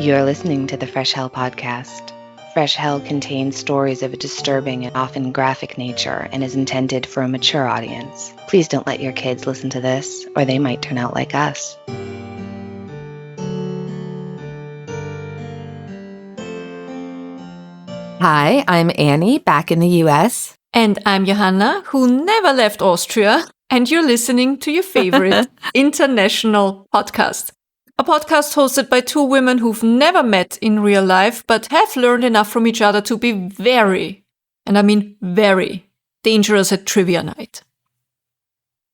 You're listening to the Fresh Hell podcast. Fresh Hell contains stories of a disturbing and often graphic nature and is intended for a mature audience. Please don't let your kids listen to this, or they might turn out like us. Hi, I'm Annie, back in the US. And I'm Johanna, who never left Austria, and you're listening to your favorite international podcast. A podcast hosted by two women who've never met in real life, but have learned enough from each other to be very, and I mean very, dangerous at trivia night.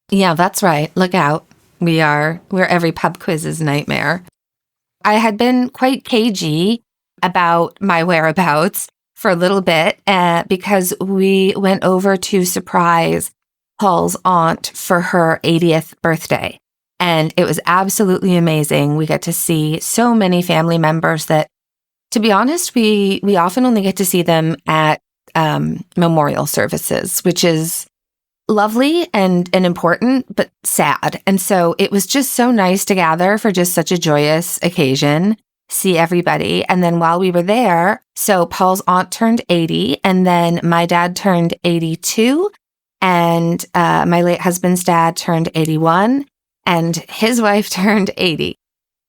Yeah, that's right. Look out. We're every pub quiz's nightmare. I had been quite cagey about my whereabouts for a little bit because we went over to surprise Paul's aunt for her 80th birthday. And it was absolutely amazing. We get to see so many family members that, to be honest, we often only get to see them at memorial services, which is lovely and important, but sad. And so it was just so nice to gather for just such a joyous occasion, see everybody. And then while we were there, so Paul's aunt turned 80, and then my dad turned 82, and my late husband's dad turned 81. And his wife turned 80.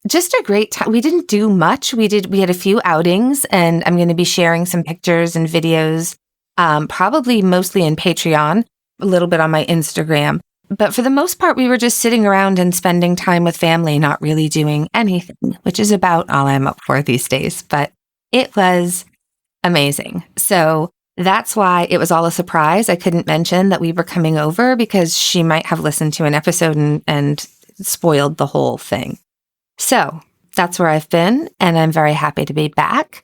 Just a great time. We didn't do much. We had a few outings, and I'm going to be sharing some pictures and videos, probably mostly in Patreon, a little bit on my Instagram. But for the most part, we were just sitting around and spending time with family, not really doing anything, which is about all I'm up for these days. But it was amazing. So that's why it was all a surprise. I couldn't mention that we were coming over because she might have listened to an episode and spoiled the whole thing. So that's where I've been, and I'm very happy to be back.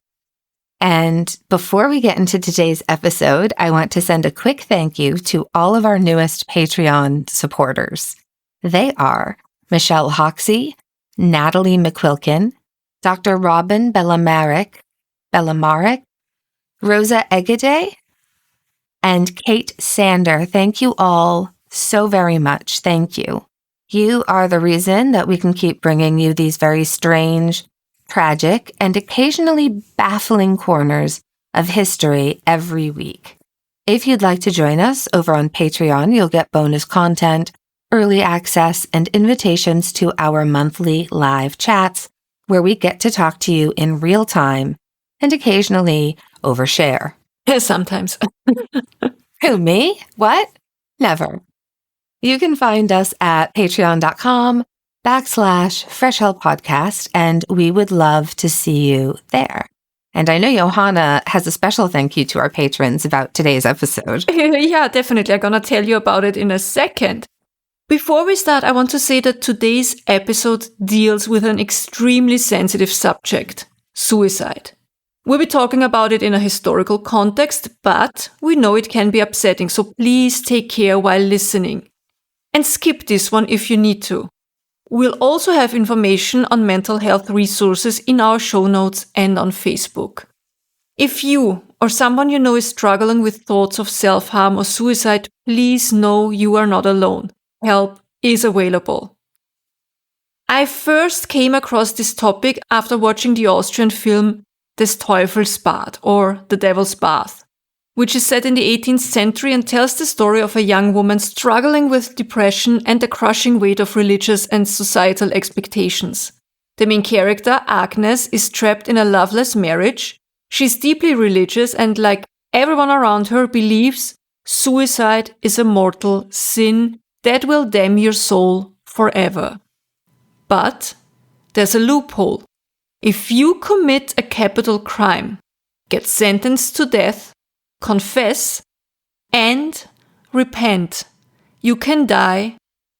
And before we get into today's episode, I want to send a quick thank you to all of our newest Patreon supporters. They are Michelle Hoxie, Natalie McQuilkin, Dr. Robin Bellamaric, Rosa Egede, and Kate Sander. Thank you all so very much. Thank you. You are the reason that we can keep bringing you these very strange, tragic, and occasionally baffling corners of history every week. If you'd like to join us over on Patreon, you'll get bonus content, early access, and invitations to our monthly live chats, where we get to talk to you in real time and occasionally overshare. Sometimes. Who, me? What? Never. You can find us at patreon.com/freshhellpodcast, and we would love to see you there. And I know Johanna has a special thank you to our patrons about today's episode. Yeah, definitely. I'm gonna tell you about it in a second. Before we start, I want to say that today's episode deals with an extremely sensitive subject: suicide. We'll be talking about it in a historical context, but we know it can be upsetting, so please take care while listening. And skip this one if you need to. We'll also have information on mental health resources in our show notes and on Facebook. If you or someone you know is struggling with thoughts of self-harm or suicide, please know you are not alone. Help is available. I first came across this topic after watching the Austrian film Des Teufels Bad, or The Devil's Bath, which is set in the 18th century and tells the story of a young woman struggling with depression and the crushing weight of religious and societal expectations. The main character, Agnes, is trapped in a loveless marriage. She's deeply religious and, like everyone around her, believes suicide is a mortal sin that will damn your soul forever. But there's a loophole. If you commit a capital crime, get sentenced to death, confess, and repent, you can die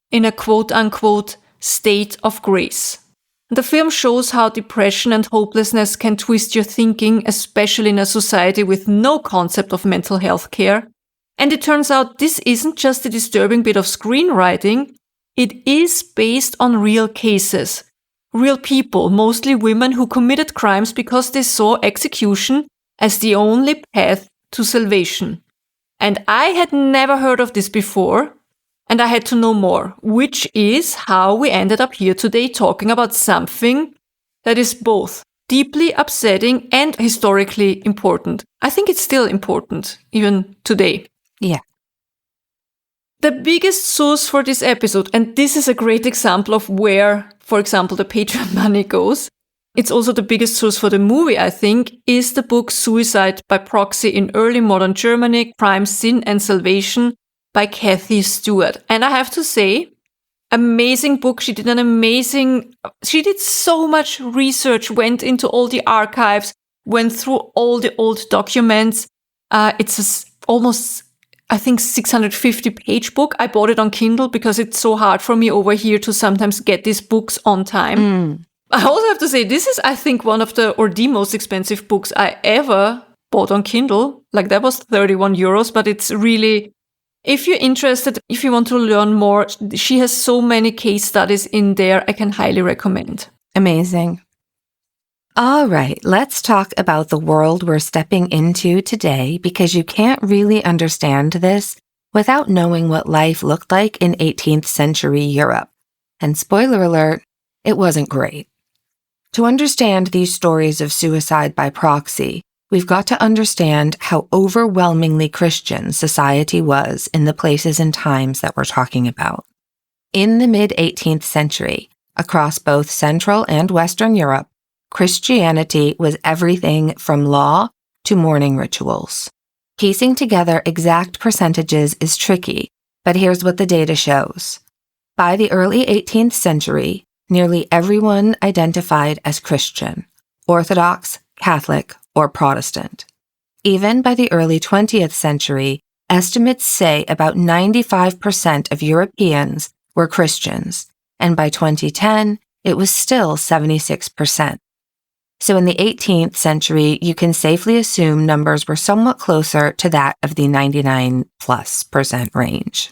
in a quote-unquote state of grace. The film shows how depression and hopelessness can twist your thinking, especially in a society with no concept of mental health care. And it turns out this isn't just a disturbing bit of screenwriting, it is based on real cases. Real people, mostly women who committed crimes because they saw execution as the only path to salvation. And I had never heard of this before, and I had to know more, which is how we ended up here today talking about something that is both deeply upsetting and historically important. I think it's still important, even today. Yeah. The biggest source for this episode, and this is a great example of where, for example, the Patreon money goes, it's also the biggest source for the movie, I think, is the book Suicide by Proxy in Early Modern Germany, Crime, Sin and Salvation by Kathy Stewart. And I have to say, amazing book. She did so much research, went into all the archives, went through all the old documents. It's almost, I think, 650-page book. I bought it on Kindle because it's so hard for me over here to sometimes get these books on time. I also have to say, this is, I think, one of the most expensive books I ever bought on Kindle. Like, that was 31 euros, but it's really, if you're interested, if you want to learn more, she has so many case studies in there. I can highly recommend. Amazing. All right, let's talk about the world we're stepping into today, because you can't really understand this without knowing what life looked like in 18th century Europe. And spoiler alert, it wasn't great. To understand these stories of suicide by proxy, we've got to understand how overwhelmingly Christian society was in the places and times that we're talking about. In the mid-18th century, across both Central and Western Europe, Christianity was everything from law to mourning rituals. Piecing together exact percentages is tricky, but here's what the data shows. By the early 18th century, nearly everyone identified as Christian, Orthodox, Catholic, or Protestant. Even by the early 20th century, estimates say about 95% of Europeans were Christians, and by 2010, it was still 76%. So in the 18th century, you can safely assume numbers were somewhat closer to that of the 99+% range.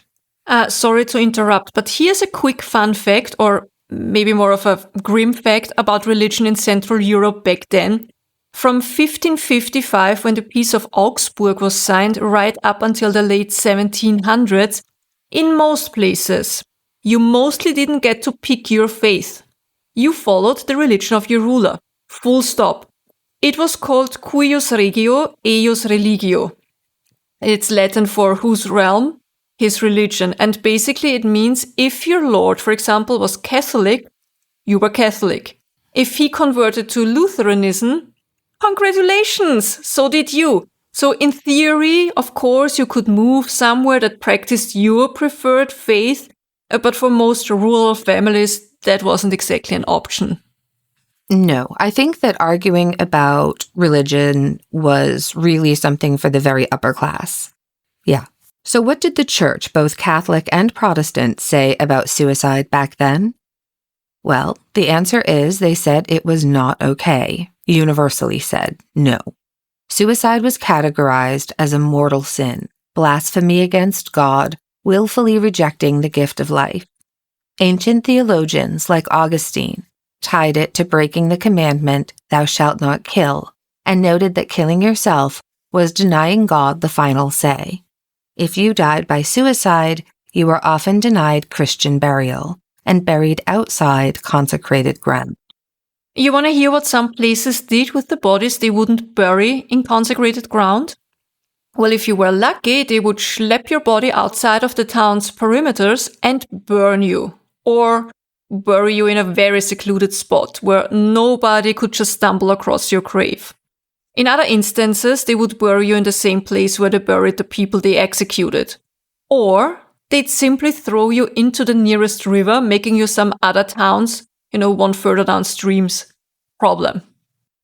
Sorry to interrupt, but here's a quick fun fact, or maybe more of a grim fact about religion in Central Europe back then. From 1555, when the Peace of Augsburg was signed, right up until the late 1700s, in most places, you mostly didn't get to pick your faith. You followed the religion of your ruler. Full stop. It was called cuius regio, eius religio. It's Latin for whose realm, his religion. And basically it means if your lord, for example, was Catholic, you were Catholic. If he converted to Lutheranism, congratulations, so did you. So in theory, of course, you could move somewhere that practiced your preferred faith, but for most rural families, that wasn't exactly an option. No, I think that arguing about religion was really something for the very upper class. Yeah. So what did the church, both Catholic and Protestant, say about suicide back then? Well, the answer is they said it was not okay. Universally said no. Suicide was categorized as a mortal sin, blasphemy against God, willfully rejecting the gift of life. Ancient theologians like Augustine tied it to breaking the commandment, "Thou shalt not kill," and noted that killing yourself was denying God the final say. If you died by suicide, you were often denied Christian burial and buried outside consecrated ground. You want to hear what some places did with the bodies they wouldn't bury in consecrated ground? Well, if you were lucky, they would schlep your body outside of the town's perimeters and burn you, or bury you in a very secluded spot where nobody could just stumble across your grave. In other instances, they would bury you in the same place where they buried the people they executed. Or they'd simply throw you into the nearest river, making you some other town's, one further downstream's problem.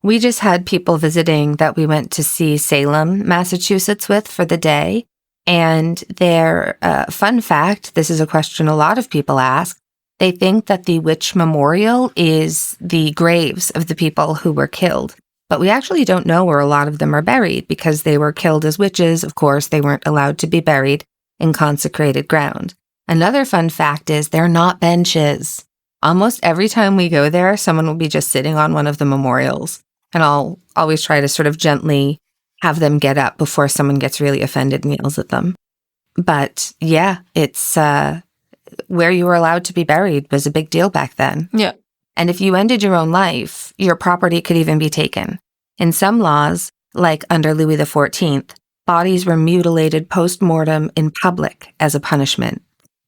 We just had people visiting that we went to see Salem, Massachusetts with for the day. And their fun fact, this is a question a lot of people ask, they think that the witch memorial is the graves of the people who were killed. But we actually don't know where a lot of them are buried because they were killed as witches. Of course, they weren't allowed to be buried in consecrated ground. Another fun fact is they're not benches. Almost every time we go there, someone will be just sitting on one of the memorials. And I'll always try to sort of gently have them get up before someone gets really offended and yells at them. But yeah, it's where you were allowed to be buried was a big deal back then. Yeah. And if you ended your own life, your property could even be taken. In some laws, like under Louis XIV, bodies were mutilated post-mortem in public as a punishment.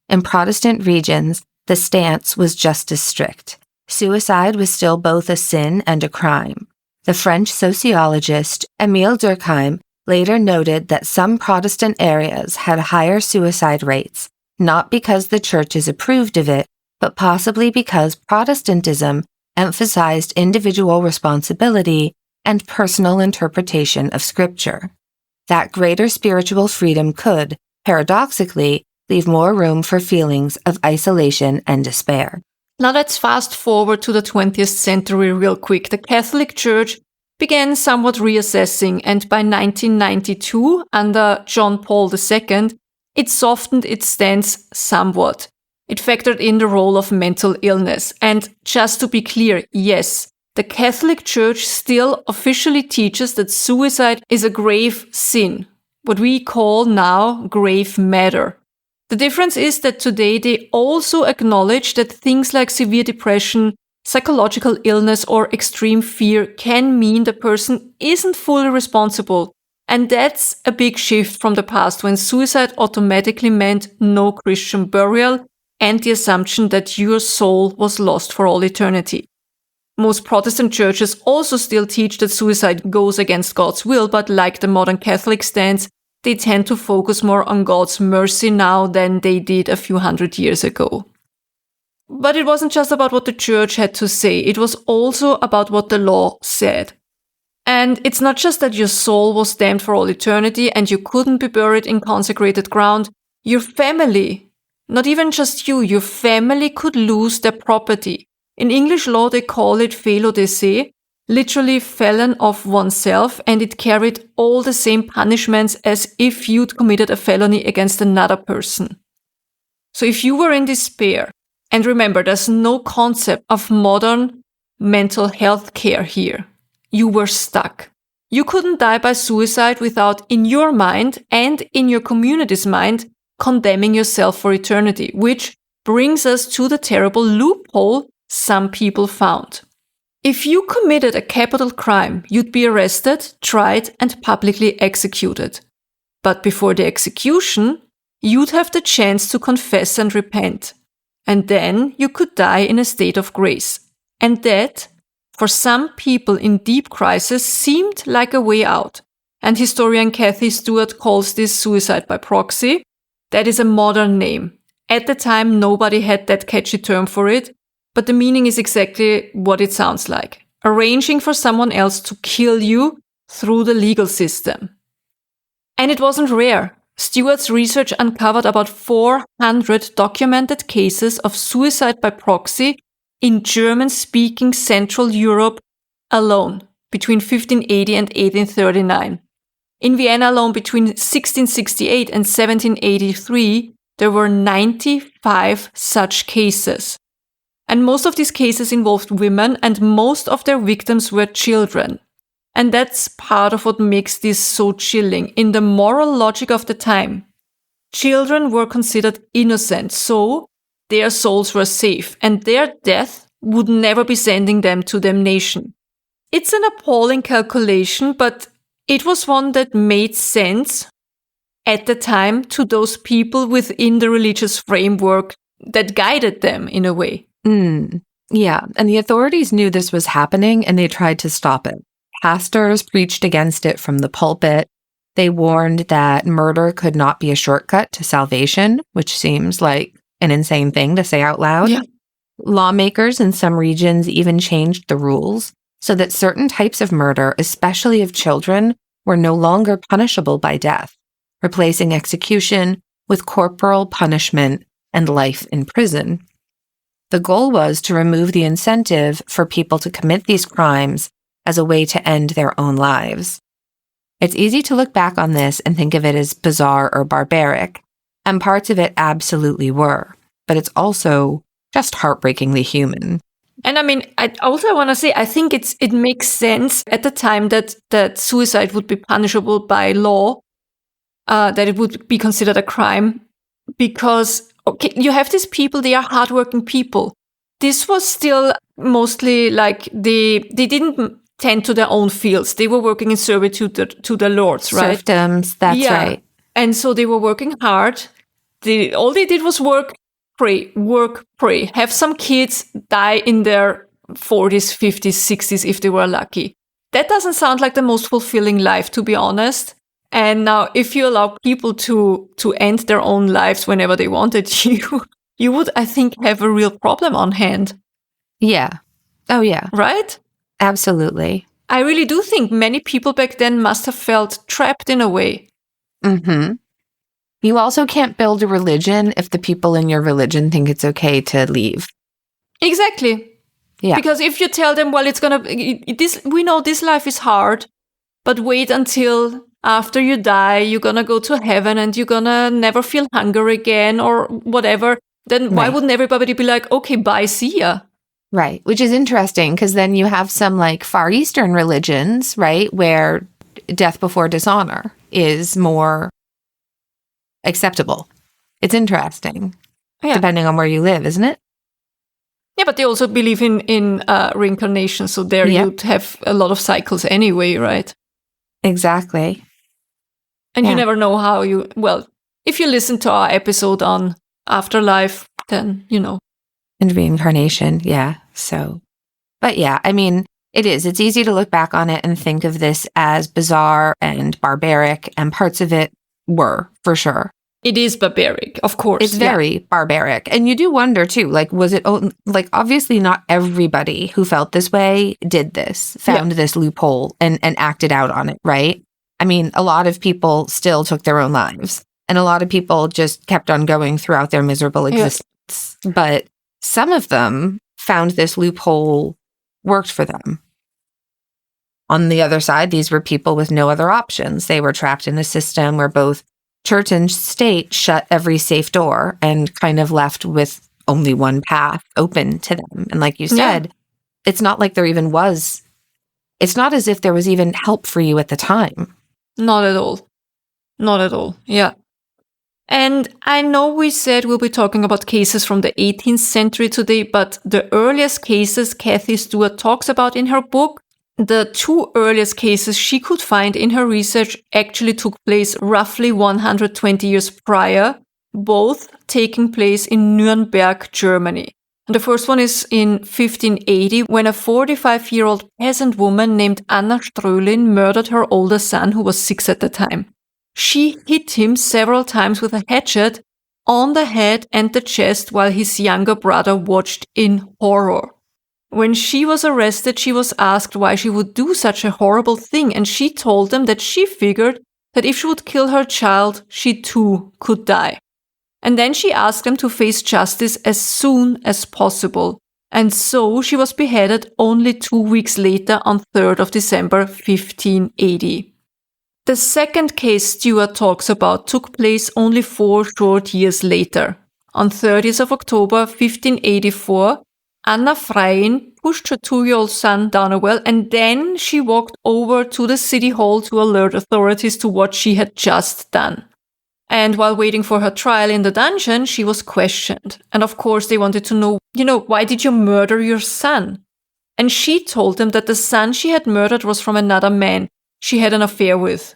In Protestant regions, the stance was just as strict. Suicide was still both a sin and a crime. The French sociologist Émile Durkheim later noted that some Protestant areas had higher suicide rates, not because the churches approved of it, but possibly because Protestantism emphasized individual responsibility and personal interpretation of Scripture. That greater spiritual freedom could, paradoxically, leave more room for feelings of isolation and despair. Now let's fast forward to the 20th century real quick. The Catholic Church began somewhat reassessing, and by 1992, under John Paul II, it softened its stance somewhat. It factored in the role of mental illness. And just to be clear, yes, the Catholic Church still officially teaches that suicide is a grave sin, what we call now grave matter. The difference is that today they also acknowledge that things like severe depression, psychological illness, or extreme fear can mean the person isn't fully responsible. And that's a big shift from the past, when suicide automatically meant no Christian burial and the assumption that your soul was lost for all eternity. Most Protestant churches also still teach that suicide goes against God's will, but like the modern Catholic stance, they tend to focus more on God's mercy now than they did a few hundred years ago. But it wasn't just about what the church had to say, it was also about what the law said. And it's not just that your soul was damned for all eternity and you couldn't be buried in consecrated ground. Your family, not even just you, your family could lose their property. In English law, they call it felo de se, literally felon of oneself, and it carried all the same punishments as if you'd committed a felony against another person. So if you were in despair, and remember, there's no concept of modern mental health care here. You were stuck. You couldn't die by suicide without, in your mind and in your community's mind, condemning yourself for eternity, which brings us to the terrible loophole some people found. If you committed a capital crime, you'd be arrested, tried, and publicly executed. But before the execution, you'd have the chance to confess and repent. And then you could die in a state of grace. And that, for some people in deep crisis, seemed like a way out. And historian Kathy Stewart calls this suicide by proxy. That is a modern name. At the time, nobody had that catchy term for it, but the meaning is exactly what it sounds like. Arranging for someone else to kill you through the legal system. And it wasn't rare. Stewart's research uncovered about 400 documented cases of suicide by proxy in German-speaking Central Europe alone, between 1580 and 1839. In Vienna alone, between 1668 and 1783, there were 95 such cases. And most of these cases involved women, and most of their victims were children. And that's part of what makes this so chilling. In the moral logic of the time, children were considered innocent, so their souls were safe, and their death would never be sending them to damnation. It's an appalling calculation, but it was one that made sense at the time to those people within the religious framework that guided them in a way. Yeah, and the authorities knew this was happening and they tried to stop it. Pastors preached against it from the pulpit. They warned that murder could not be a shortcut to salvation, which seems like an insane thing to say out loud. Yeah. Lawmakers in some regions even changed the rules so that certain types of murder, especially of children, were no longer punishable by death, replacing execution with corporal punishment and life in prison. The goal was to remove the incentive for people to commit these crimes as a way to end their own lives. It's easy to look back on this and think of it as bizarre or barbaric, and parts of it absolutely were, but it's also just heartbreakingly human. And I mean, I also want to say, I think it makes sense at the time that suicide would be punishable by law, that it would be considered a crime, because, okay, you have these people, they are hardworking people. This was still mostly like they didn't tend to their own fields. They were working in servitude to their lords, right? Serfdoms, that's right. And so they were working hard. All they did was work, pray, have some kids, die in their 40s, 50s, 60s if they were lucky. That doesn't sound like the most fulfilling life, to be honest. And now if you allow people to end their own lives whenever they wanted, you would, I think, have a real problem on hand. Yeah. Oh, yeah. Right? Absolutely. I really do think many people back then must have felt trapped in a way. Mm-hmm. You also can't build a religion if the people in your religion think it's okay to leave. Exactly. Yeah. Because if you tell them, well, we know this life is hard, but wait until after you die, you're gonna go to heaven and you're gonna never feel hunger again or whatever, then why wouldn't everybody be like, okay, bye, see ya? Right. Which is interesting because then you have some like Far Eastern religions, right, where death before dishonor is more acceptable. It's interesting, depending on where you live, isn't it? Yeah, but they also believe in reincarnation, so there you'd have a lot of cycles anyway, right? Exactly. And you never know how if you listen to our episode on afterlife, then you know. And reincarnation, yeah. So, but yeah, I mean, it's easy to look back on it and think of this as bizarre and barbaric, and parts of it were, for sure. It is barbaric, of course. It's very barbaric. And you do wonder, too, like, was it, like, obviously not everybody who felt this way did this, found this loophole and acted out on it, right? I mean, a lot of people still took their own lives, and a lot of people just kept on going throughout their miserable existence. But some of them found this loophole worked for them. On the other side, these were people with no other options. They were trapped in a system where both church and state shut every safe door and kind of left with only one path open to them. And like you said, it's not like it's not as if there was even help for you at the time. Not at all. Not at all. Yeah. And I know we said we'll be talking about cases from the 18th century today, but the earliest cases Kathy Stewart talks about in her book, the two earliest cases she could find in her research actually took place roughly 120 years prior, both taking place in Nuremberg, Germany. And the first one is in 1580, when a 45-year-old peasant woman named Anna Strölin murdered her older son, who was 6 at the time. She hit him several times with a hatchet on the head and the chest while his younger brother watched in horror. When she was arrested, she was asked why she would do such a horrible thing, and she told them that she figured that if she would kill her child, she too could die. And then she asked them to face justice as soon as possible. And so she was beheaded only 2 weeks later on 3rd of December 1580. The second case Stewart talks about took place only 4 short years later. On 30th of October 1584, Anna Freiin pushed her 2-year-old son down a well, and then she walked over to the city hall to alert authorities to what she had just done. And while waiting for her trial in the dungeon, she was questioned. And of course, they wanted to know, why did you murder your son? And she told them that the son she had murdered was from another man she had an affair with,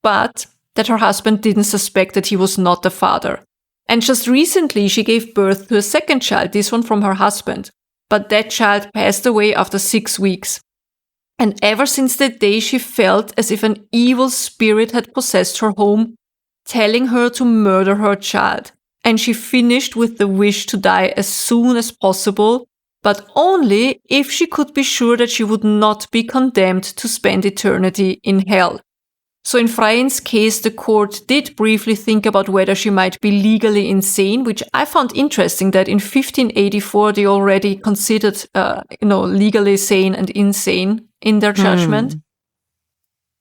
but that her husband didn't suspect that he was not the father. And just recently, she gave birth to a second child, this one from her husband. But that child passed away after 6 weeks. And ever since that day, she felt as if an evil spirit had possessed her home, telling her to murder her child. And she finished with the wish to die as soon as possible, but only if she could be sure that she would not be condemned to spend eternity in hell. So in Freiin's case, the court did briefly think about whether she might be legally insane, which I found interesting that in 1584 they already considered, legally sane and insane in their judgment.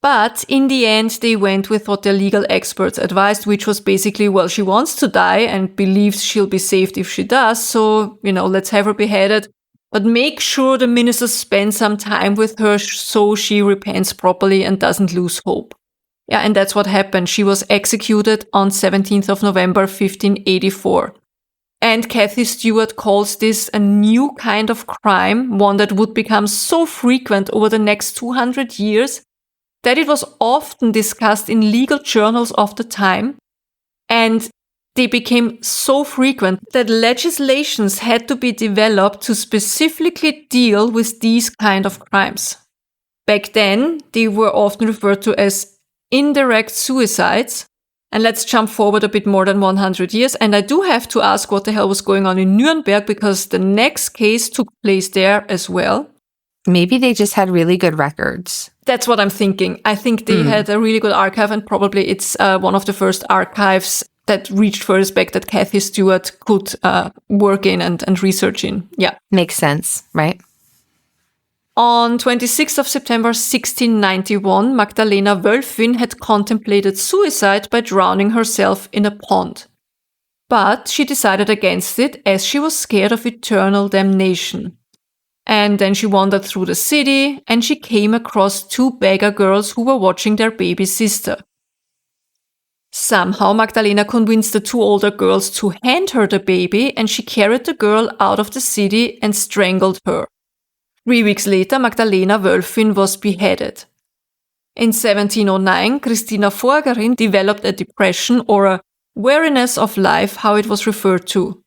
But in the end, they went with what their legal experts advised, which was basically, well, she wants to die and believes she'll be saved if she does. So, let's have her beheaded. But make sure the ministers spend some time with her so she repents properly and doesn't lose hope. Yeah, and that's what happened. She was executed on 17th of November, 1584. And Kathy Stewart calls this a new kind of crime, one that would become so frequent over the next 200 years that it was often discussed in legal journals of the time. And they became so frequent that legislations had to be developed to specifically deal with these kind of crimes. Back then, they were often referred to as indirect suicides. And let's jump forward a bit more than 100 years. And I do have to ask what the hell was going on in Nuremberg, because the next case took place there as well. Maybe they just had really good records. That's what I'm thinking. I think they had a really good archive, and probably it's one of the first archives that reached furthest back that Kathy Stewart could work in and research in. Yeah. Makes sense, right? On 26th of September 1691, Magdalena Wölfin had contemplated suicide by drowning herself in a pond. But she decided against it as she was scared of eternal damnation. And then she wandered through the city and she came across two beggar girls who were watching their baby sister. Somehow Magdalena convinced the two older girls to hand her the baby, and she carried the girl out of the city and strangled her. 3 weeks later, Magdalena Wölfin was beheaded. In 1709, Christina Forgerin developed a depression, or a weariness of life, how it was referred to.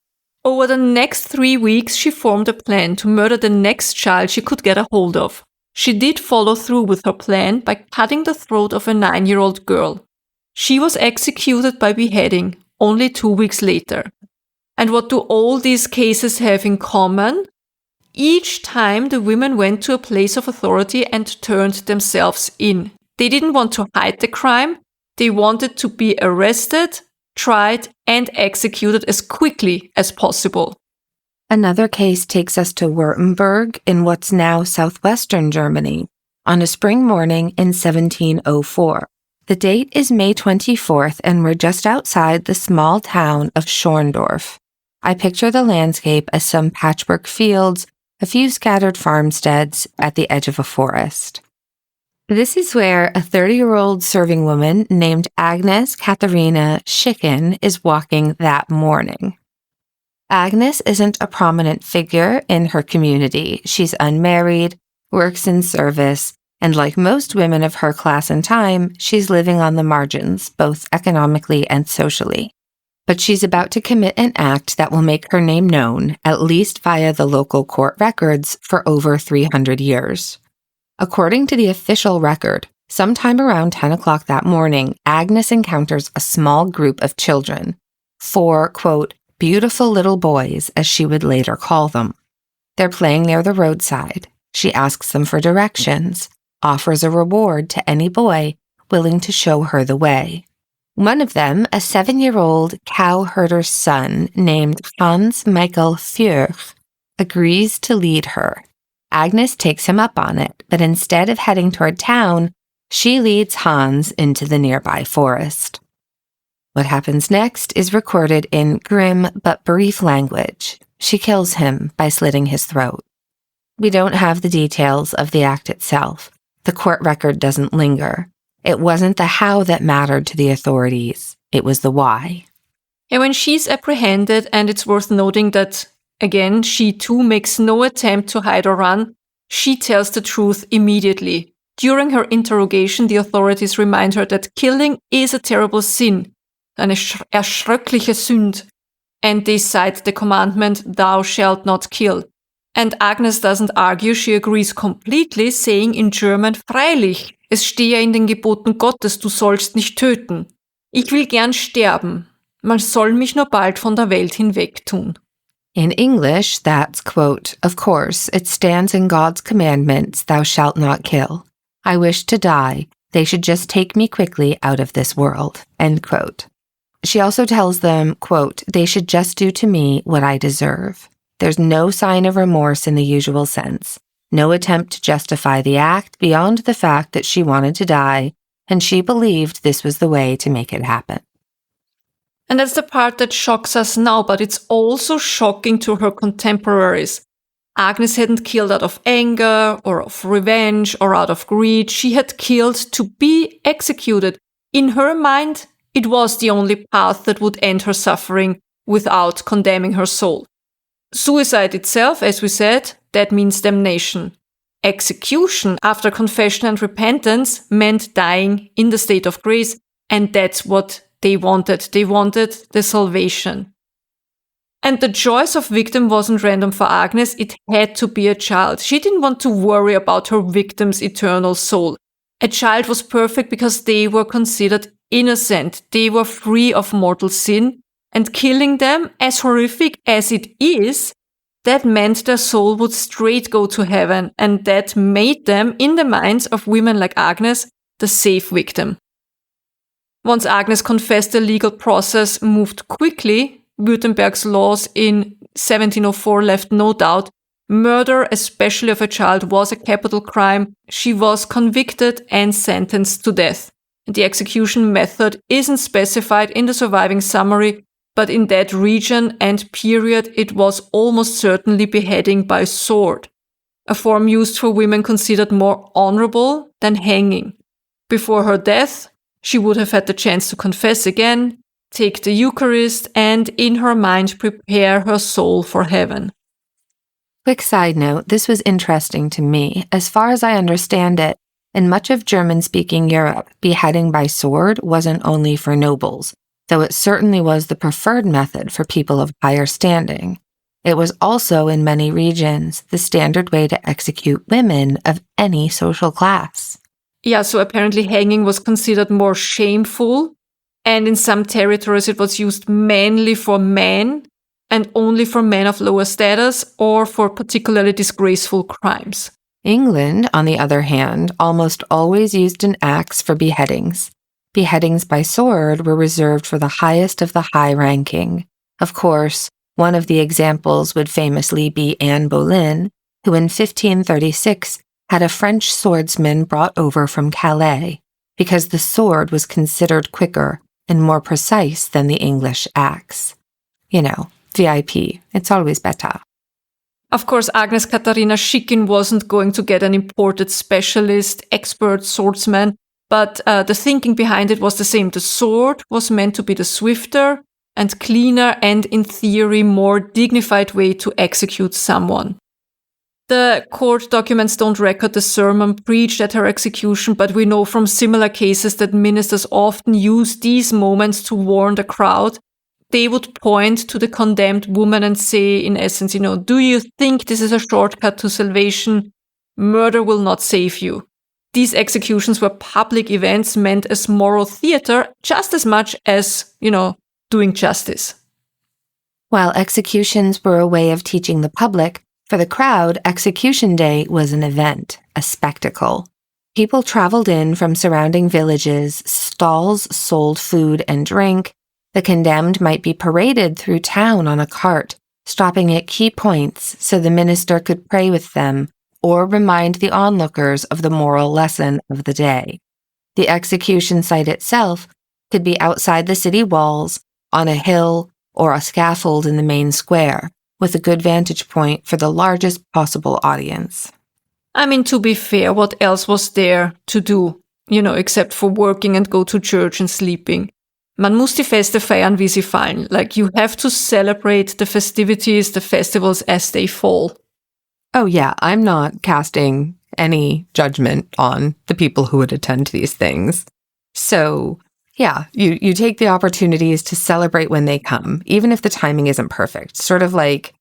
Over the next 3 weeks, she formed a plan to murder the next child she could get a hold of. She did follow through with her plan by cutting the throat of a 9-year-old girl. She was executed by beheading only 2 weeks later. And what do all these cases have in common? Each time the women went to a place of authority and turned themselves in. They didn't want to hide the crime. They wanted to be arrested, tried, and executed as quickly as possible. Another case takes us to Württemberg in what's now southwestern Germany on a spring morning in 1704. The date is May 24th, and we're just outside the small town of Schorndorf. I picture the landscape as some patchwork fields, a few scattered farmsteads at the edge of a forest. This is where a 30-year-old serving woman named Agnes Catherina Schickin is walking that morning. Agnes isn't a prominent figure in her community. She's unmarried, works in service, and like most women of her class and time, she's living on the margins, both economically and socially. But she's about to commit an act that will make her name known, at least via the local court records, for over 300 years. According to the official record, sometime around 10 o'clock that morning, Agnes encounters a small group of children, 4, quote, beautiful little boys, as she would later call them. They're playing near the roadside. She asks them for directions, offers a reward to any boy willing to show her the way. One of them, a 7-year-old cow herder's son named Hans Michael Fürch, agrees to lead her. Agnes takes him up on it, but instead of heading toward town, she leads Hans into the nearby forest. What happens next is recorded in grim but brief language. She kills him by slitting his throat. We don't have the details of the act itself. The court record doesn't linger. It wasn't the how that mattered to the authorities. It was the why. And when she's apprehended, and it's worth noting that, again, she too makes no attempt to hide or run, she tells the truth immediately. During her interrogation, the authorities remind her that killing is a terrible sin, eine erschröckliche Sünde, and they cite the commandment, thou shalt not kill. And Agnes doesn't argue, she agrees completely, saying in German, freilich, es stehe in den Geboten Gottes, du sollst nicht töten. Ich will gern sterben, man soll mich nur bald von der Welt hinweg tun. In English, that's, quote, of course, it stands in God's commandments, thou shalt not kill. I wish to die, they should just take me quickly out of this world, end quote. She also tells them, quote, they should just do to me what I deserve. There's no sign of remorse in the usual sense, no attempt to justify the act beyond the fact that she wanted to die, and she believed this was the way to make it happen. And that's the part that shocks us now, but it's also shocking to her contemporaries. Agnes hadn't killed out of anger, or of revenge, or out of greed. She had killed to be executed. In her mind, it was the only path that would end her suffering, without condemning her soul. Suicide itself, as we said, that means damnation. Execution after confession and repentance meant dying in the state of grace, and that's what they wanted. They wanted the salvation. And the choice of victim wasn't random for Agnes, it had to be a child. She didn't want to worry about her victim's eternal soul. A child was perfect because they were considered innocent. They were free of mortal sin, and killing them, as horrific as it is, that meant their soul would straight go to heaven, and that made them, in the minds of women like Agnes, the safe victim. Once Agnes confessed, the legal process moved quickly. Württemberg's laws in 1704 left no doubt. Murder, especially of a child, was a capital crime. She was convicted and sentenced to death. The execution method isn't specified in the surviving summary, but in that region and period it was almost certainly beheading by sword, a form used for women considered more honorable than hanging. Before her death, she would have had the chance to confess again, take the Eucharist, and in her mind prepare her soul for heaven. Quick side note, this was interesting to me. As far as I understand it, in much of German-speaking Europe, beheading by sword wasn't only for nobles, though it certainly was the preferred method for people of higher standing. It was also, in many regions, the standard way to execute women of any social class. Yeah, so apparently hanging was considered more shameful, and in some territories it was used mainly for men and only for men of lower status or for particularly disgraceful crimes. England, on the other hand, almost always used an axe for beheadings. Beheadings by sword were reserved for the highest of the high-ranking. Of course, one of the examples would famously be Anne Boleyn, who in 1536 had a French swordsman brought over from Calais, because the sword was considered quicker and more precise than the English axe. You know, VIP, it's always better. Of course, Agnes Catherina Schickin wasn't going to get an imported specialist, expert swordsman, but the thinking behind it was the same. The sword was meant to be the swifter and cleaner and, in theory, more dignified way to execute someone. The court documents don't record the sermon preached at her execution, but we know from similar cases that ministers often use these moments to warn the crowd. They would point to the condemned woman and say, in essence, do you think this is a shortcut to salvation? Murder will not save you. These executions were public events meant as moral theater just as much as, doing justice. While executions were a way of teaching the public, for the crowd, execution day was an event, a spectacle. People traveled in from surrounding villages, stalls sold food and drink. The condemned might be paraded through town on a cart, stopping at key points so the minister could pray with them or remind the onlookers of the moral lesson of the day. The execution site itself could be outside the city walls, on a hill, or a scaffold in the main square, with a good vantage point for the largest possible audience. I mean, to be fair, what else was there to do, except for working and go to church and sleeping? Man muss die Feste feiern, wie sie fallen. Like, you have to celebrate the festivities, the festivals as they fall. Oh yeah, I'm not casting any judgment on the people who would attend these things. So yeah, you take the opportunities to celebrate when they come, even if the timing isn't perfect. Sort of like,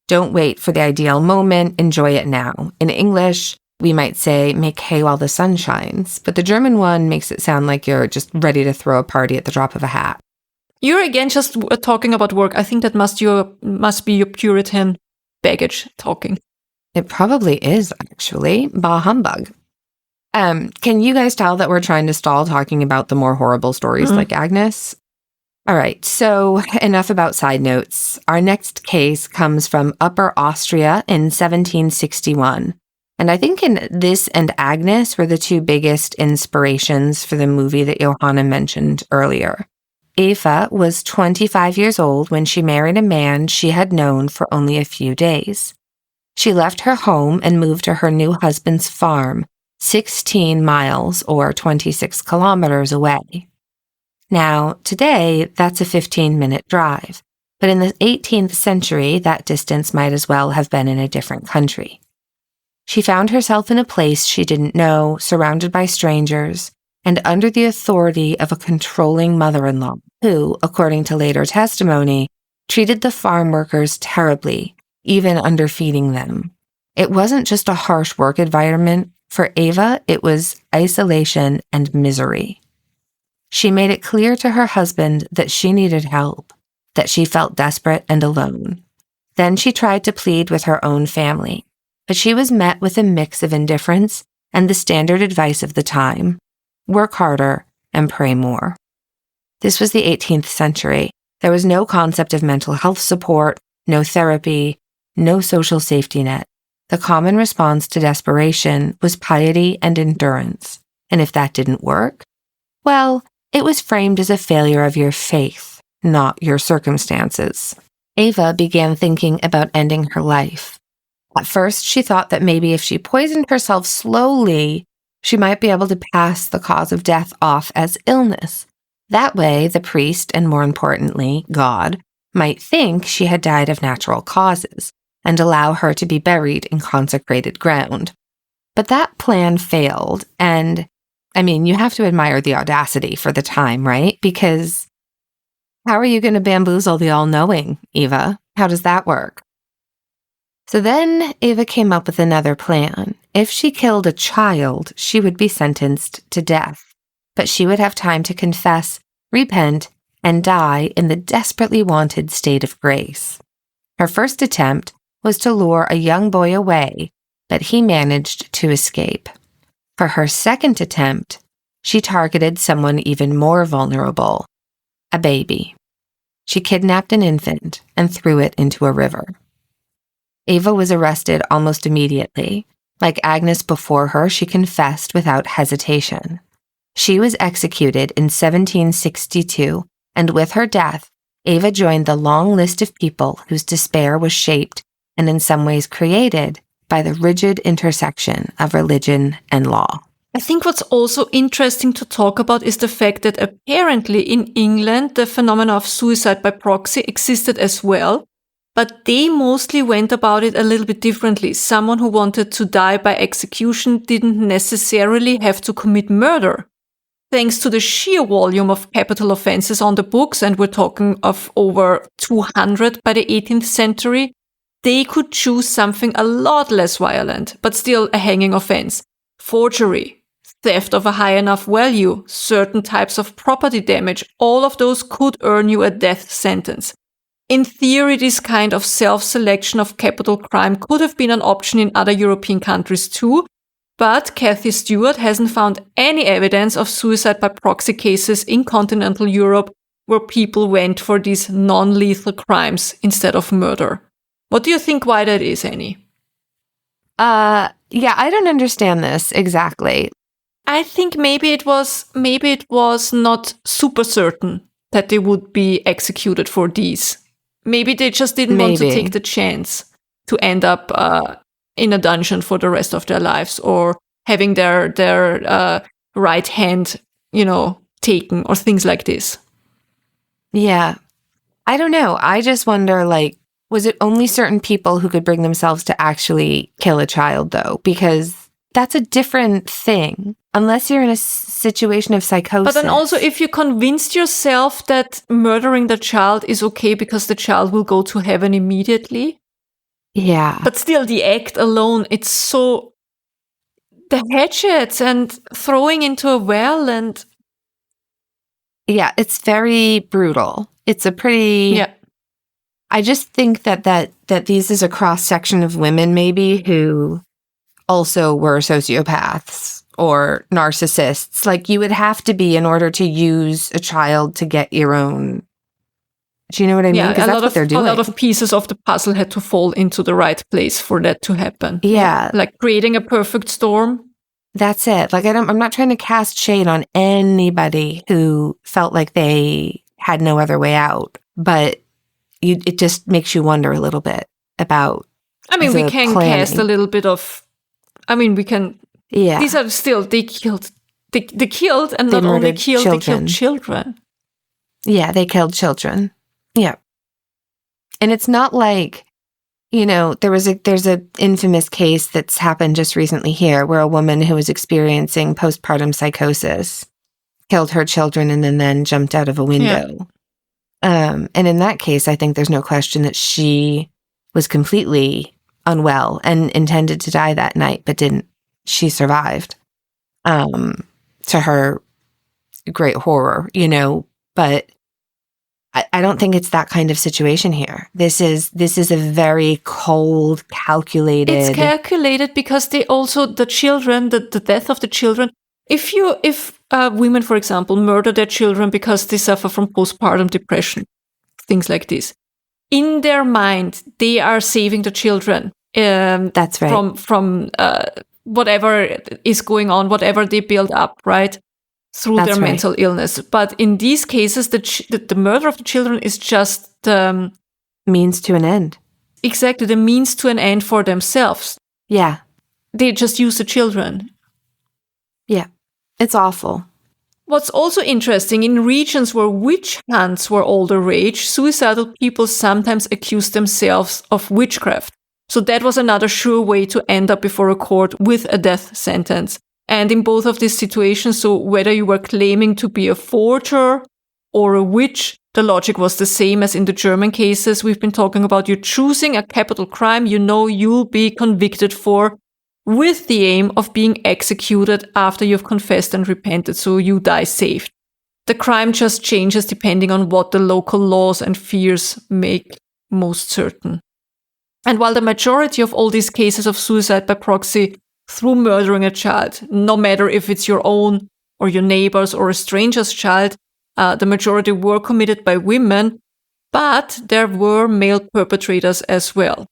don't wait for the ideal moment, enjoy it now. In English, we might say, make hay while the sun shines, but the German one makes it sound like you're just ready to throw a party at the drop of a hat. You're again just talking about work. I think that must be your Puritan baggage talking. It probably is, actually. Bah humbug. Can you guys tell that we're trying to stall talking about the more horrible stories like Agnes? All right, so enough about side notes. Our next case comes from Upper Austria in 1761. And I think in this and Agnes were the two biggest inspirations for the movie that Johanna mentioned earlier. Eva was 25 years old when she married a man she had known for only a few days. She left her home and moved to her new husband's farm, 16 miles or 26 kilometers away. Now, today, that's a 15-minute drive, But in the 18th century, that distance might as well have been in a different country. She found herself in a place she didn't know, surrounded by strangers, and under the authority of a controlling mother-in-law who, according to later testimony, treated the farm workers terribly, even underfeeding them. It wasn't just a harsh work environment. For Eva, it was isolation and misery. She made it clear to her husband that she needed help, that she felt desperate and alone. Then she tried to plead with her own family, but she was met with a mix of indifference and the standard advice of the time: work harder and pray more. This was the 18th century. There was no concept of mental health support, no therapy, no social safety net. The common response to desperation was piety and endurance. And if that didn't work, well, it was framed as a failure of your faith, not your circumstances. Eva began thinking about ending her life. At first, she thought that maybe if she poisoned herself slowly, she might be able to pass the cause of death off as illness. That way, the priest, and more importantly, God, might think she had died of natural causes and allow her to be buried in consecrated ground. But that plan failed, and, you have to admire the audacity for the time, right? Because how are you going to bamboozle the all-knowing, Eva? How does that work? So then Eva came up with another plan. If she killed a child, she would be sentenced to death. But she would have time to confess, repent, and die in the desperately wanted state of grace. Her first attempt was to lure a young boy away, but he managed to escape. For her second attempt, she targeted someone even more vulnerable, a baby. She kidnapped an infant and threw it into a river. Eva was arrested almost immediately. Like Agnes before her, she confessed without hesitation. She was executed in 1762, and with her death, Eva joined the long list of people whose despair was shaped and in some ways created by the rigid intersection of religion and law. I think what's also interesting to talk about is the fact that apparently in England, the phenomena of suicide by proxy existed as well, but they mostly went about it a little bit differently. Someone who wanted to die by execution didn't necessarily have to commit murder. Thanks to the sheer volume of capital offenses on the books, and we're talking of over 200 by the 18th century, they could choose something a lot less violent, but still a hanging offense. Forgery, theft of a high enough value, certain types of property damage, all of those could earn you a death sentence. In theory, this kind of self-selection of capital crime could have been an option in other European countries too, but Kathy Stewart hasn't found any evidence of suicide by proxy cases in continental Europe where people went for these non-lethal crimes instead of murder. What do you think why that is, Annie? I don't understand this exactly. I think maybe it was not super certain that they would be executed for these. Maybe they just didn't want to take the chance to end up in a dungeon for the rest of their lives, or having their right hand, taken, or things like this. Yeah. I don't know. I just wonder, was it only certain people who could bring themselves to actually kill a child, though? Because that's a different thing, unless you're in a situation of psychosis. But then also, if you convinced yourself that murdering the child is okay because the child will go to heaven immediately. Yeah. But still, the act alone, it's so... The hatchets and throwing into a well and... Yeah, it's very brutal. It's a pretty... Yeah. I just think that these is a cross-section of women maybe who also were sociopaths or narcissists. You would have to be in order to use a child to get your own... Do you know what I mean? Because that's what they're doing. A lot of pieces of the puzzle had to fall into the right place for that to happen. Yeah. Like creating a perfect storm. That's it. I'm not trying to cast shade on anybody who felt like they had no other way out, but it just makes you wonder a little bit about we can planning. cast a little bit of... we can... Yeah. These are still... They killed and They not only killed, children. they killed children. Yeah, they killed children. Yeah. And it's not like, there's an infamous case that's happened just recently here where a woman who was experiencing postpartum psychosis killed her children and then jumped out of a window. Yeah. And in that case, I think there's no question that she was completely unwell and intended to die that night, but didn't. She survived, to her great horror, but I don't think it's that kind of situation here. This is a very cold, calculated. It's calculated because the children, the death of the children. If women, for example, murder their children because they suffer from postpartum depression, things like this, in their mind they are saving the children. That's right. From whatever is going on, whatever they build up, right? Through their mental illness. But in these cases, the murder of the children is just the means to an end. Exactly, the means to an end for themselves. Yeah. They just use the children. Yeah. It's awful. What's also interesting, in regions where witch hunts were all the rage, suicidal people sometimes accused themselves of witchcraft. So that was another sure way to end up before a court with a death sentence. And in both of these situations, so whether you were claiming to be a forger or a witch, the logic was the same as in the German cases we've been talking about. You're choosing a capital crime you'll be convicted for, with the aim of being executed after you've confessed and repented, so you die saved. The crime just changes depending on what the local laws and fears make most certain. And while the majority of all these cases of suicide by proxy through murdering a child, no matter if it's your own or your neighbor's or a stranger's child, the majority were committed by women, but there were male perpetrators as well.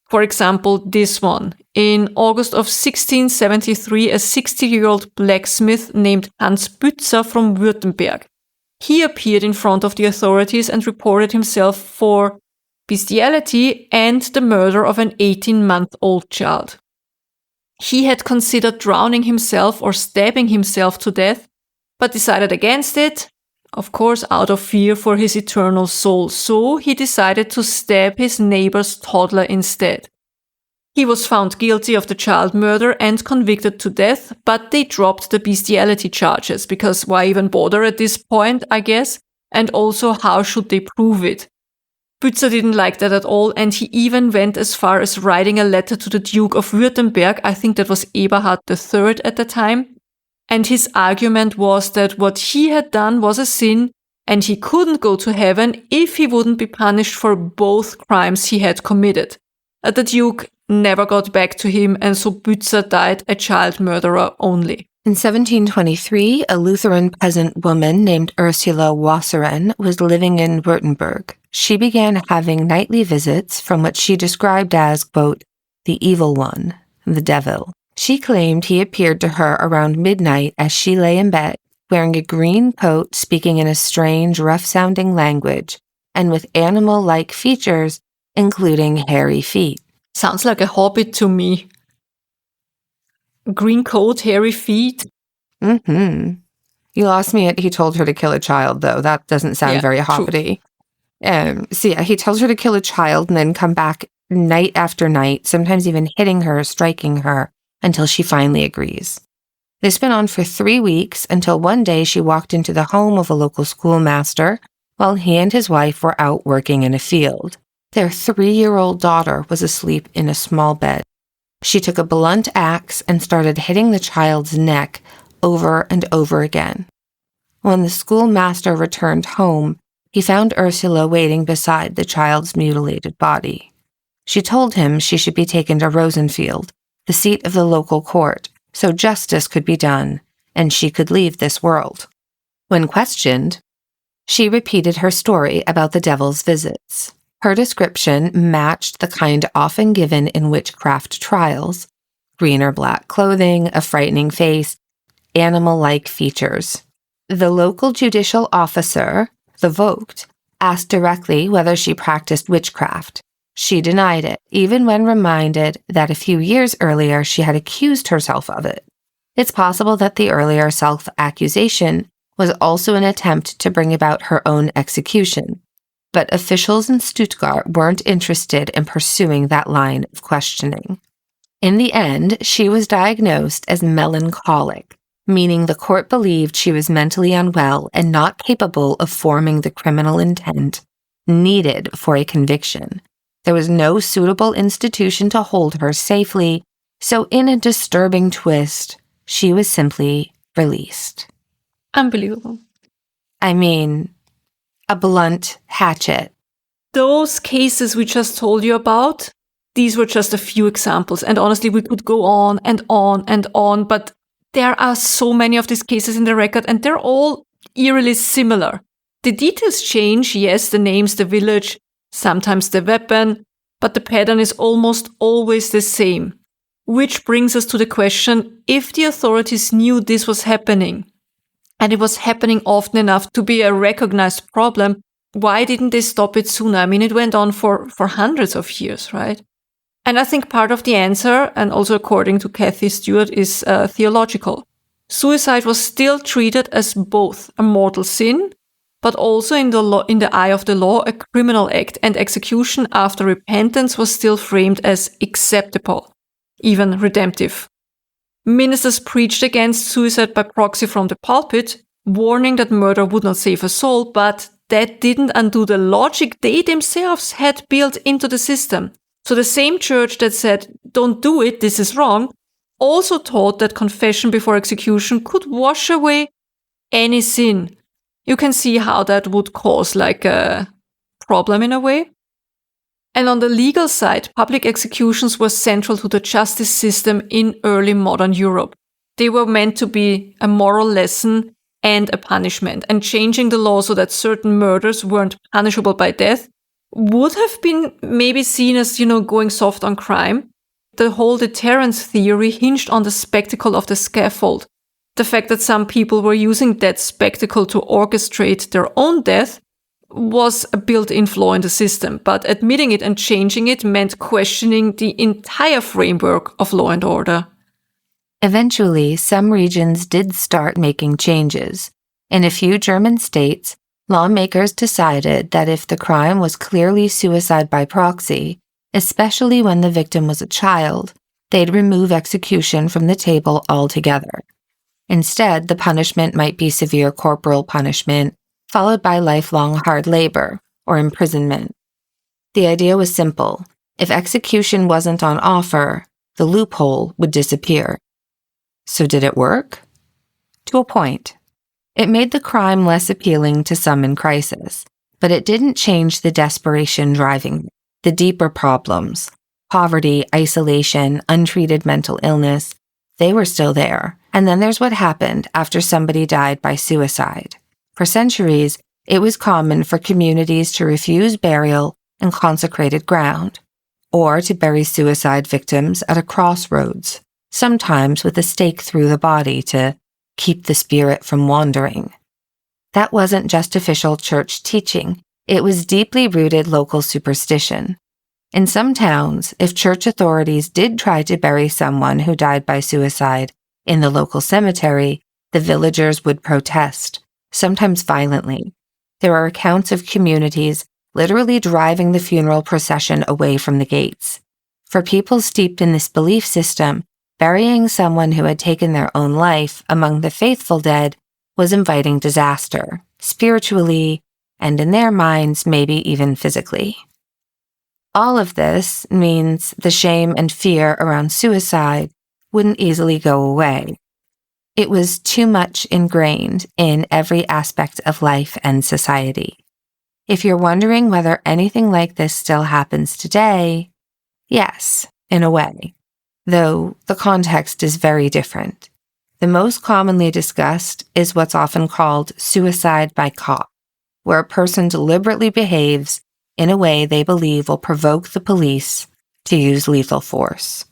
For example, this one. In August of 1673, a 60-year-old blacksmith named Hans Bützer from Württemberg. He appeared in front of the authorities and reported himself for bestiality and the murder of an 18-month-old child. He had considered drowning himself or stabbing himself to death, but decided against it, of course out of fear for his eternal soul. So he decided to stab his neighbor's toddler instead. He was found guilty of the child murder and convicted to death, but they dropped the bestiality charges, because why even bother at this point, I guess? And also, how should they prove it? Bützer didn't like that at all, and he even went as far as writing a letter to the Duke of Württemberg. I think that was Eberhard III at the time. And his argument was that what he had done was a sin, and he couldn't go to heaven if he wouldn't be punished for both crimes he had committed. The Duke never got back to him, and so Bützer died a child murderer only. In 1723, a Lutheran peasant woman named Ursula Waserin was living in Württemberg. She began having nightly visits from what she described as, quote, the evil one, the devil. She claimed he appeared to her around midnight as she lay in bed, wearing a green coat, speaking in a strange, rough-sounding language, and with animal-like features, including hairy feet. Sounds like a hobbit to me. Green coat, hairy feet. Mm-hmm. You lost me at he told her to kill a child, though. That doesn't sound very hobbity. So he tells her to kill a child and then come back night after night, sometimes even hitting her, striking her, until she finally agrees. This went on for 3 weeks until one day she walked into the home of a local schoolmaster while he and his wife were out working in a field. Their 3-year-old daughter was asleep in a small bed. She took a blunt axe and started hitting the child's neck over and over again. When the schoolmaster returned home, he found Ursula waiting beside the child's mutilated body. She told him she should be taken to Rosenfield, the seat of the local court, so justice could be done and she could leave this world. When questioned, she repeated her story about the devil's visits. Her description matched the kind often given in witchcraft trials: green or black clothing, a frightening face, animal-like features. The local judicial officer, the Vogt, asked directly whether she practiced witchcraft. She denied it, even when reminded that a few years earlier she had accused herself of it. It's possible that the earlier self-accusation was also an attempt to bring about her own execution. but officials in Stuttgart weren't interested in pursuing that line of questioning. In the end, she was diagnosed as melancholic, meaning the court believed she was mentally unwell and not capable of forming the criminal intent needed for a conviction. There was no suitable institution to hold her safely, so in a disturbing twist, she was simply released. Unbelievable. I mean, a blunt hatchet. Those cases we just told you about, these were just a few examples. And honestly, we could go on and on and on, but there are so many of these cases in the record, and they're all eerily similar. The details change, yes, the names, the village, sometimes the weapon, but the pattern is almost always the same. Which brings us to the question, if the authorities knew this was happening, and it was happening often enough to be a recognized problem, why didn't they stop it sooner? I mean, it went on for hundreds of years, right? And I think part of the answer, and also according to Kathy Stewart, is theological. Suicide was still treated as both a mortal sin, but also in the eye of the law, a criminal act, and execution after repentance was still framed as acceptable, even redemptive. Ministers preached against suicide by proxy from the pulpit, warning that murder would not save a soul, but that didn't undo the logic they themselves had built into the system. So the same church that said, don't do it, this is wrong, also taught that confession before execution could wash away any sin. You can see how that would cause like a problem in a way. And on the legal side, public executions were central to the justice system in early modern Europe. They were meant to be a moral lesson and a punishment, and changing the law so that certain murders weren't punishable by death would have been maybe seen as, going soft on crime. The whole deterrence theory hinged on the spectacle of the scaffold. The fact that some people were using that spectacle to orchestrate their own death was a built-in flaw in the system, but admitting it and changing it meant questioning the entire framework of law and order. Eventually, some regions did start making changes. In a few German states, lawmakers decided that if the crime was clearly suicide by proxy, especially when the victim was a child, they'd remove execution from the table altogether. Instead, the punishment might be severe corporal punishment, followed by lifelong hard labor or imprisonment. The idea was simple. If execution wasn't on offer, the loophole would disappear. So did it work? To a point. It made the crime less appealing to some in crisis, but it didn't change the desperation driving it. The deeper problems, poverty, isolation, untreated mental illness, they were still there. And then there's what happened after somebody died by suicide. For centuries, it was common for communities to refuse burial in consecrated ground, or to bury suicide victims at a crossroads, sometimes with a stake through the body to keep the spirit from wandering. That wasn't just official church teaching, it was deeply rooted local superstition. In some towns, if church authorities did try to bury someone who died by suicide in the local cemetery, the villagers would protest, sometimes violently. There are accounts of communities literally driving the funeral procession away from the gates. For people steeped in this belief system, burying someone who had taken their own life among the faithful dead was inviting disaster, spiritually, and in their minds, maybe even physically. All of this means the shame and fear around suicide wouldn't easily go away. It was too much ingrained in every aspect of life and society. If you're wondering whether anything like this still happens today, yes, in a way, though the context is very different. The most commonly discussed is what's often called suicide by cop, where a person deliberately behaves in a way they believe will provoke the police to use lethal force.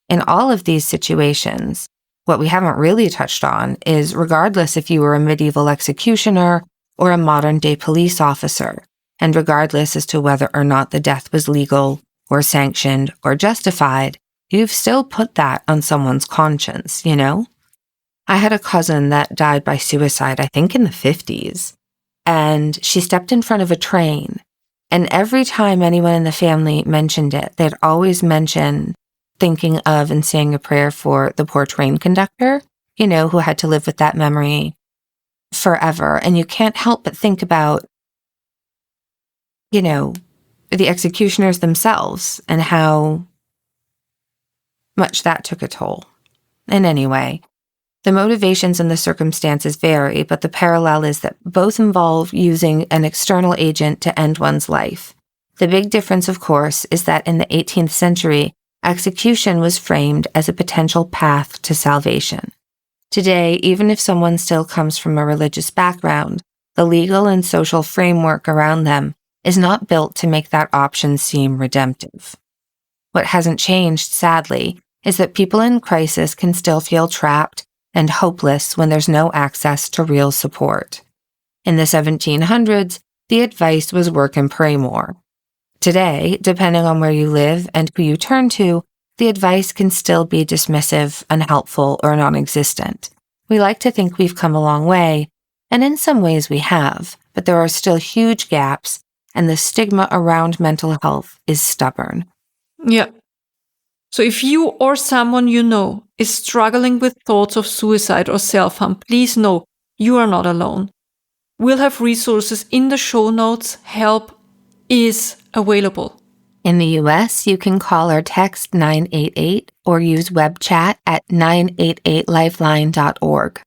In all of these situations, what we haven't really touched on is regardless if you were a medieval executioner or a modern-day police officer, and regardless as to whether or not the death was legal or sanctioned or justified, you've still put that on someone's conscience, I had a cousin that died by suicide, I think in the 50s. and she stepped in front of a train. And every time anyone in the family mentioned it, they'd always mention thinking of and saying a prayer for the poor train conductor, who had to live with that memory forever. And you can't help but think about, the executioners themselves and how much that took a toll. And anyway, the motivations and the circumstances vary, but the parallel is that both involve using an external agent to end one's life. The big difference, of course, is that in the 18th century, execution was framed as a potential path to salvation. Today, even if someone still comes from a religious background, the legal and social framework around them is not built to make that option seem redemptive. What hasn't changed, sadly, is that people in crisis can still feel trapped and hopeless when there's no access to real support. In the 1700s, the advice was work and pray more. Today, depending on where you live and who you turn to, the advice can still be dismissive, unhelpful, or non-existent. We like to think we've come a long way, and in some ways we have, but there are still huge gaps, and the stigma around mental health is stubborn. Yeah. So if you or someone you know is struggling with thoughts of suicide or self-harm, please know you are not alone. We'll have resources in the show notes. Help is available. In the US, you can call or text 988 or use web chat at 988lifeline.org.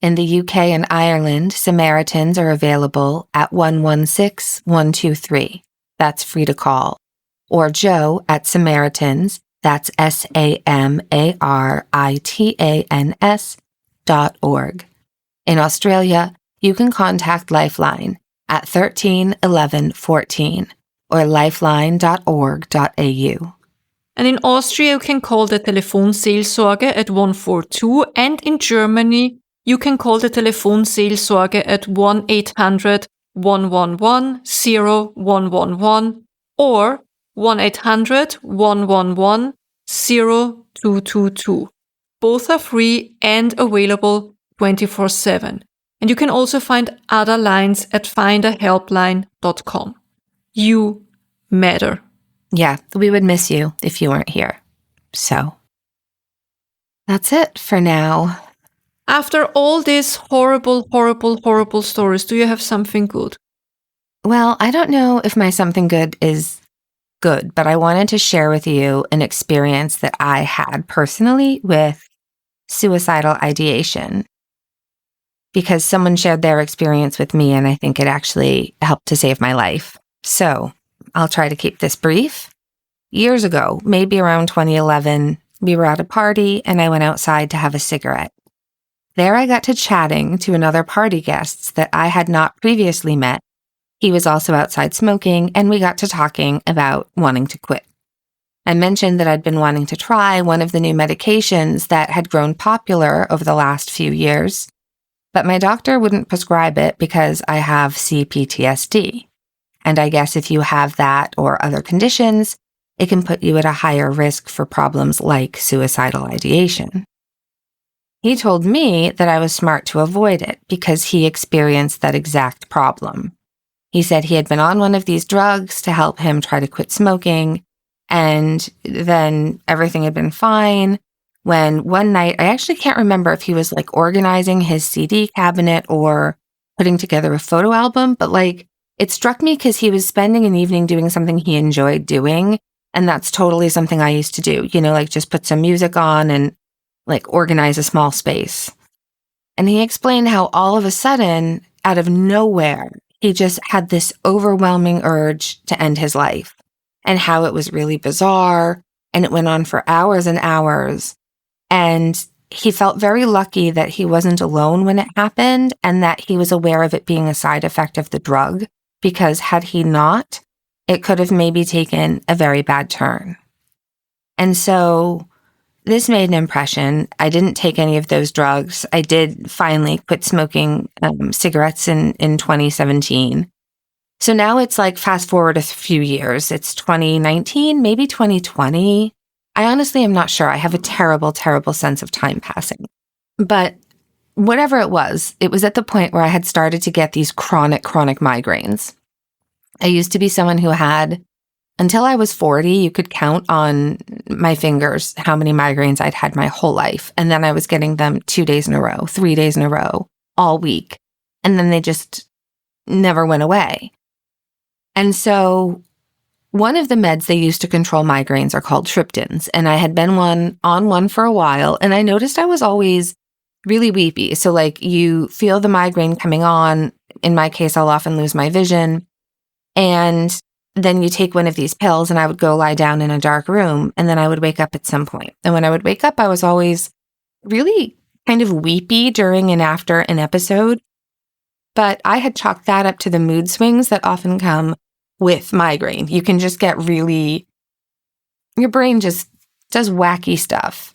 In the UK and Ireland, Samaritans are available at 116123. That's free to call. Or Joe at Samaritans, that's SAMARITANS.org. In Australia, you can contact Lifeline at 13 11 14 or lifeline.org.au. And in Austria, you can call the Telefonseelsorge at 142, and in Germany, you can call the Telefonseelsorge at 1-800-111-0111 or 1-800-111-0222. Both are free and available 24/7. And you can also find other lines at findahelpline.com. You matter. Yeah, we would miss you if you weren't here. So, that's it for now. After all these horrible, horrible, horrible stories, do you have something good? Well, I don't know if my something good is good, but I wanted to share with you an experience that I had personally with suicidal ideation, because someone shared their experience with me and I think it actually helped to save my life. So I'll try to keep this brief. Years ago, maybe around 2011, we were at a party and I went outside to have a cigarette. There I got to chatting to another party guest that I had not previously met. He was also outside smoking, and we got to talking about wanting to quit. I mentioned that I'd been wanting to try one of the new medications that had grown popular over the last few years, but my doctor wouldn't prescribe it because I have CPTSD. And I guess if you have that or other conditions, it can put you at a higher risk for problems like suicidal ideation. He told me that I was smart to avoid it because he experienced that exact problem. He said he had been on one of these drugs to help him try to quit smoking, and then everything had been fine when one night, I actually can't remember if he was organizing his CD cabinet or putting together a photo album, but it struck me because he was spending an evening doing something he enjoyed doing, and that's totally something I used to do, just put some music on and organize a small space. And he explained how all of a sudden, out of nowhere, he just had this overwhelming urge to end his life, and how it was really bizarre, and it went on for hours and hours. And he felt very lucky that he wasn't alone when it happened and that he was aware of it being a side effect of the drug, because had he not, it could have maybe taken a very bad turn. And so this made an impression. I didn't take any of those drugs. I did finally quit smoking cigarettes in 2017. So now it's fast forward a few years. It's 2019, maybe 2020. I honestly am not sure. I have a terrible, terrible sense of time passing. But whatever it was at the point where I had started to get these chronic migraines. I used to be someone who had, until I was 40, you could count on my fingers how many migraines I'd had my whole life. And then I was getting them 2 days in a row, 3 days in a row, all week. And then they just never went away. And so one of the meds they use to control migraines are called triptans. And I had been on one for a while. And I noticed I was always really weepy. So like you feel the migraine coming on. In my case, I'll often lose my vision. And then you take one of these pills and I would go lie down in a dark room and then I would wake up at some point. And when I would wake up, I was always really kind of weepy during and after an episode. But I had chalked that up to the mood swings that often come with migraine. You can just get really, your brain just does wacky stuff.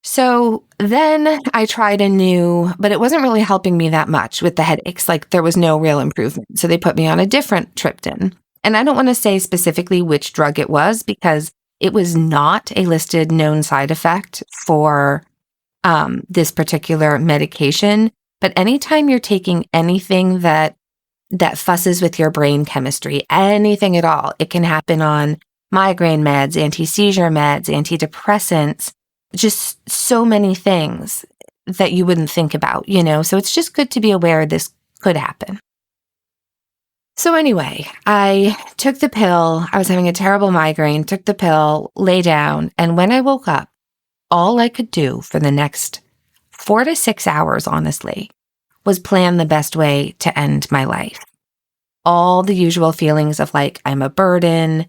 So then I tried a new, but it wasn't really helping me that much with the headaches. Like there was no real improvement. So they put me on a different triptan. And I don't want to say specifically which drug it was because it was not a listed known side effect for this particular medication. But anytime you're taking anything that fusses with your brain chemistry, anything at all, it can happen on migraine meds, anti-seizure meds, antidepressants, just so many things that you wouldn't think about, you know? So it's just good to be aware this could happen. So anyway, I took the pill. I was having a terrible migraine, took the pill, lay down. And when I woke up, all I could do for the next 4 to 6 hours, honestly, was plan the best way to end my life. All the usual feelings of like, I'm a burden,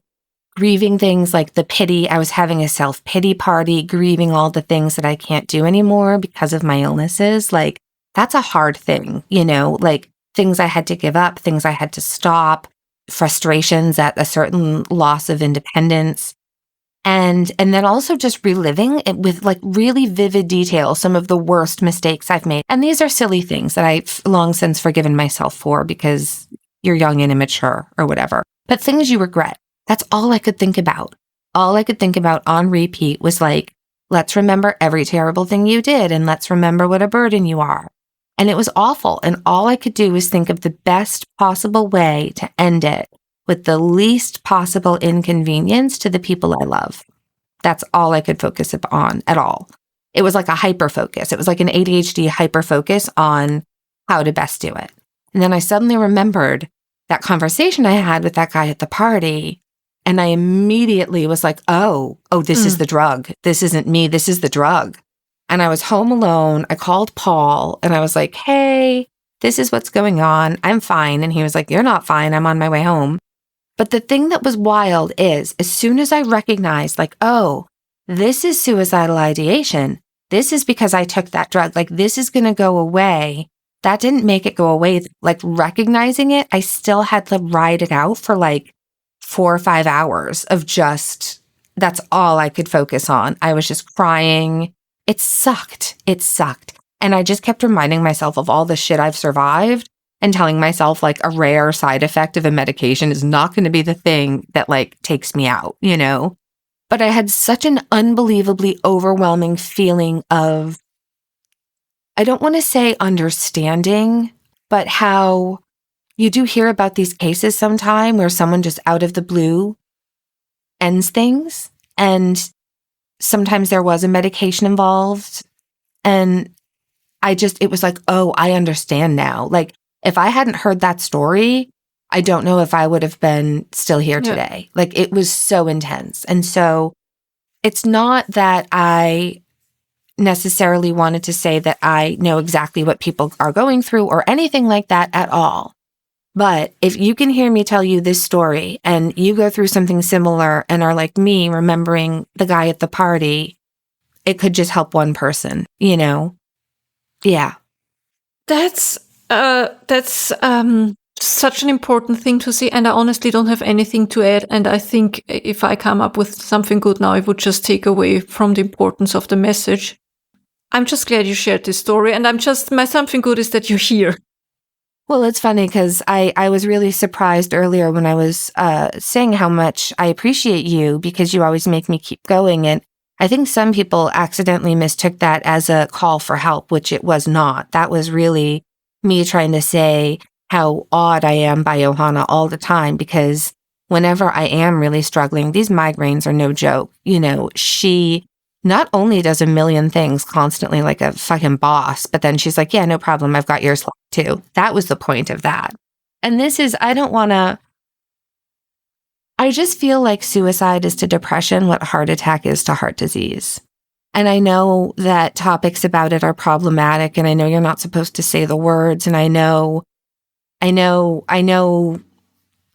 grieving things like the pity. I was having a self-pity party, grieving all the things that I can't do anymore because of my illnesses. Like, that's a hard thing, you know, like things I had to give up, things I had to stop, frustrations at a certain loss of independence. And then also just reliving it with like really vivid detail, some of the worst mistakes I've made. And these are silly things that I've long since forgiven myself for because you're young and immature or whatever. But things you regret. That's all I could think about. All I could think about on repeat was like, let's remember every terrible thing you did and let's remember what a burden you are. And it was awful. And all I could do was think of the best possible way to end it with the least possible inconvenience to the people I love. That's all I could focus on at all. It was like a hyper focus. It was like an ADHD hyper focus on how to best do it. And then I suddenly remembered that conversation I had with that guy at the party. And I immediately was like, oh, this is the drug. This isn't me. This is the drug. And I was home alone. I called Paul and I was like, hey, this is what's going on. I'm fine. And he was like, you're not fine. I'm on my way home. But the thing that was wild is as soon as I recognized like, oh, this is suicidal ideation. This is because I took that drug. Like this is going to go away. That didn't make it go away. Like recognizing it, I still had to ride it out for like 4 or 5 hours of just, that's all I could focus on. I was just crying. It sucked. It sucked. And I just kept reminding myself of all the shit I've survived and telling myself like a rare side effect of a medication is not going to be the thing that like takes me out, you know? But I had such an unbelievably overwhelming feeling of, I don't want to say understanding, but how you do hear about these cases sometime where someone just out of the blue ends things. And sometimes there was a medication involved. And it was like, oh, I understand now. Like, if I hadn't heard that story, I don't know if I would have been still here today. Yeah. Like, it was so intense. And so it's not that I necessarily wanted to say that I know exactly what people are going through or anything like that at all. But if you can hear me tell you this story and you go through something similar and are like me, remembering the guy at the party, it could just help one person, you know? Yeah. That's such an important thing to see. And I honestly don't have anything to add. And I think if I come up with something good now, it would just take away from the importance of the message. I'm just glad you shared this story. And my something good is that you're here. Well, it's funny because I was really surprised earlier when I was saying how much I appreciate you because you always make me keep going. And I think some people accidentally mistook that as a call for help, which it was not. That was really me trying to say how awed I am by Johanna all the time, because whenever I am really struggling, these migraines are no joke. She not only does a million things constantly like a fucking boss, but then she's like, yeah, no problem. I've got your Slack too. That was the point of that. And this is, I just feel like suicide is to depression what heart attack is to heart disease. And I know that topics about it are problematic, and I know you're not supposed to say the words, and I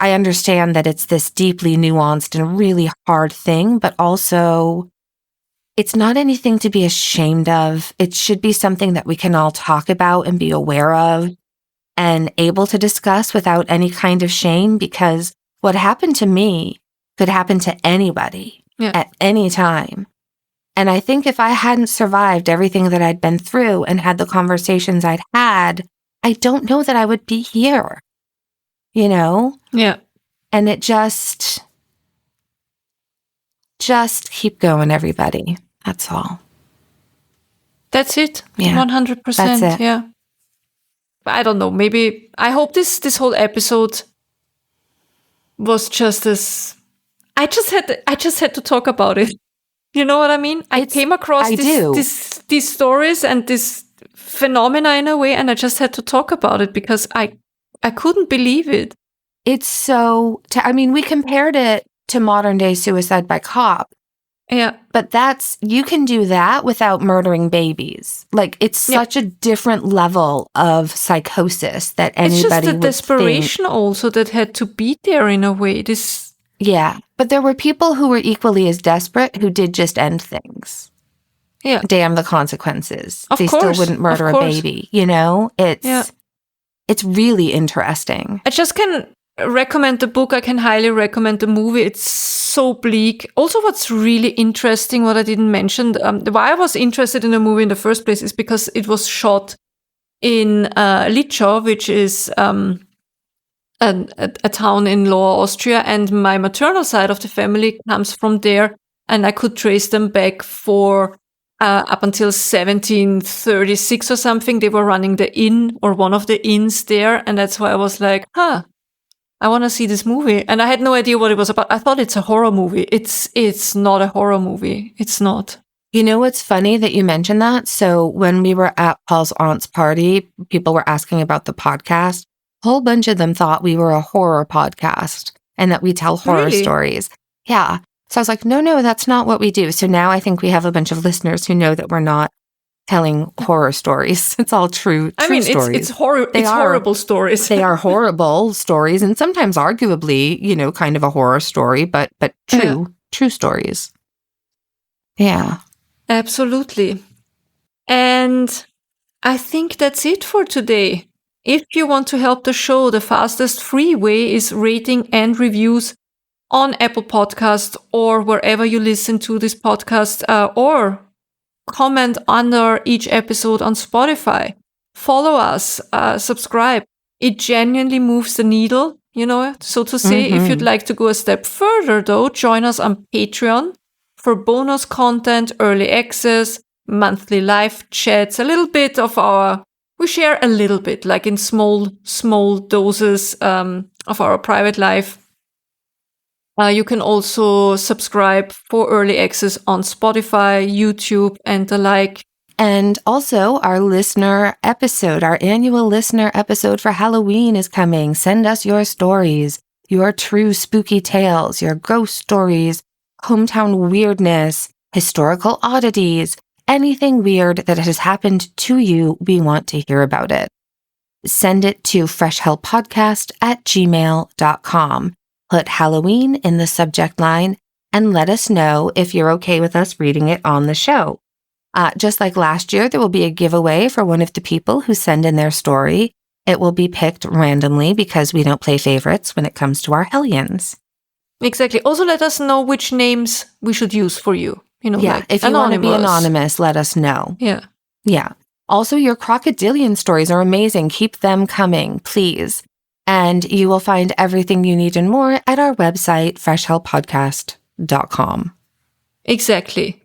understand that it's this deeply nuanced and really hard thing, but also it's not anything to be ashamed of. It should be something that we can all talk about and be aware of and able to discuss without any kind of shame, because what happened to me could happen to anybody at any time. And I think if I hadn't survived everything that I'd been through and had the conversations I'd had, I don't know that I would be here, Yeah. And it just keep going, everybody. That's all. That's it. Yeah. 100%. That's it. Yeah. I don't know. Maybe I hope this whole episode was just as I just had to talk about it. You know what I mean? I came across these stories and this phenomena in a way, and I just had to talk about it because I couldn't believe it. It's so, we compared it to modern day suicide by cop. Yeah. But you can do that without murdering babies. Like, it's such a different level of psychosis that anybody would think. It's just the desperation also that had to be there in a way. Yeah. But there were people who were equally as desperate who did just end things. Yeah. Damn the consequences. Of they course. Still wouldn't murder a baby, It's really interesting. I just can recommend the book. I can highly recommend the movie. It's so bleak. Also, what's really interesting, what I didn't mention, why I was interested in the movie in the first place is because it was shot in Litschow, which is a town in Lower Austria, and my maternal side of the family comes from there, and I could trace them back for up until 1736 or something. They were running the inn or one of the inns there, and that's why I was like, I want to see this movie. And I had no idea what it was about. I thought it's a horror movie. It's not a horror movie. It's not. You know what's funny that you mentioned that? So when we were at Paul's aunt's party, people were asking about the podcast. A whole bunch of them thought we were a horror podcast and that we tell horror stories. Yeah. So I was like, no, that's not what we do. So now I think we have a bunch of listeners who know that we're not telling horror stories. It's all true stories. It's horrible stories. They are horrible stories, and sometimes arguably, kind of a horror story, but true stories. Yeah. Absolutely. And I think that's it for today. If you want to help the show, the fastest free way is rating and reviews on Apple Podcasts or wherever you listen to this podcast, or comment under each episode on Spotify. Follow us, subscribe. It genuinely moves the needle, so to say. If you'd like to go a step further, though, join us on Patreon for bonus content, early access, monthly live chats, we share a little bit, like in small doses of our private life. You can also subscribe for early access on Spotify, YouTube, and the like. And also our listener episode, our annual listener episode for Halloween is coming. Send us your stories, your true spooky tales, your ghost stories, hometown weirdness, historical oddities, anything weird that has happened to you. We want to hear about it. Send it to freshhellpodcast@gmail.com. Put Halloween in the subject line and let us know if you're okay with us reading it on the show. Just like last year, there will be a giveaway for one of the people who send in their story. It will be picked randomly because we don't play favorites when it comes to our Hellions. Exactly. Also, let us know which names we should use for you. If you want to be anonymous, let us know. Yeah. Also, your crocodilian stories are amazing. Keep them coming, please. And you will find everything you need and more at our website, freshhellpodcast.com. Exactly.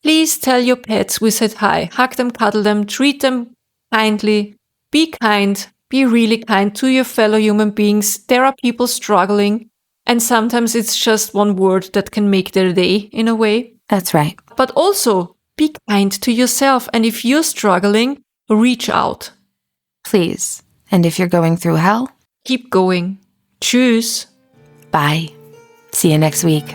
Please tell your pets we said hi. Hug them, cuddle them, treat them kindly. Be kind. Be really kind to your fellow human beings. There are people struggling, and sometimes it's just one word that can make their day in a way. That's right. But also, be kind to yourself. And if you're struggling, reach out. Please. And if you're going through hell, Keep going. Tschüss. bye. See you next week.